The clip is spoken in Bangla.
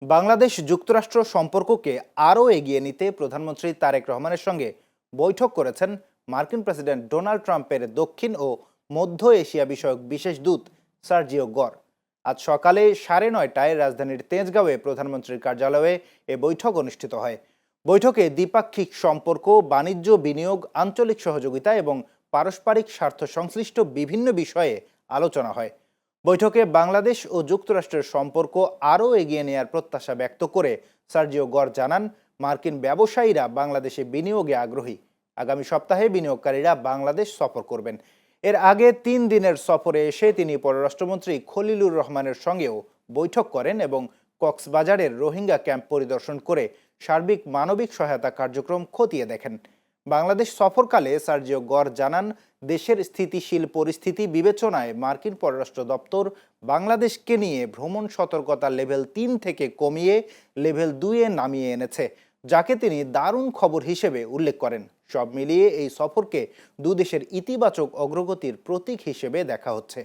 বাংলাদেশ যুক্তরাষ্ট্র সম্পর্ককে আরও এগিয়ে নিতে প্রধানমন্ত্রী তারেক রহমানের সঙ্গে বৈঠক করেছেন মার্কিন প্রেসিডেন্ট ডোনাল্ড ট্রাম্পের দক্ষিণ ও মধ্য এশিয়া বিষয়ক বিশেষ দূত সার্জিও গর। আজ সকালে 9:30টায় রাজধানীর তেজগাঁওয়ে প্রধানমন্ত্রীর কার্যালয়ে এ বৈঠক অনুষ্ঠিত হয়। বৈঠকে দ্বিপাক্ষিক সম্পর্ক, বাণিজ্য, বিনিয়োগ, আঞ্চলিক সহযোগিতা এবং পারস্পরিক স্বার্থ সংশ্লিষ্ট বিভিন্ন বিষয়ে আলোচনা হয়। বৈঠকে বাংলাদেশ ও যুক্তরাষ্ট্রের সম্পর্ক আরও এগিয়ে নেয়ার প্রত্যাশা ব্যক্ত করে সার্জিও গর জানান, মার্কিন ব্যবসায়ীরা বাংলাদেশে বিনিয়োগে আগ্রহী। আগামী সপ্তাহে বিনিয়োগকারীরা বাংলাদেশ সফর করবেন। এর আগে 3 দিনের সফরে এসে তিনি পররাষ্ট্রমন্ত্রী খলিলুর রহমানের সঙ্গেও বৈঠক করেন এবং কক্সবাজারের রোহিঙ্গা ক্যাম্প পরিদর্শন করে সার্বিক মানবিক সহায়তা কার্যক্রম খতিয়ে দেখেন। বাংলাদেশ সফরকালে সার্জিও গর জানান, দেশের স্থিতিশীল পরিস্থিতি বিবেচনায় মার্কিন পররাষ্ট্র দপ্তর বাংলাদেশকে নিয়ে ভ্রমণ সতর্কতা লেভেল 3 থেকে কমিয়ে লেভেল 2-এ নামিয়ে এনেছে, যাকে তিনি দারুণ খবর হিসেবে উল্লেখ করেন। সব মিলিয়ে এই সফরকে দুদেশের ইতিবাচক অগ্রগতির প্রতীক হিসেবে দেখা হচ্ছে।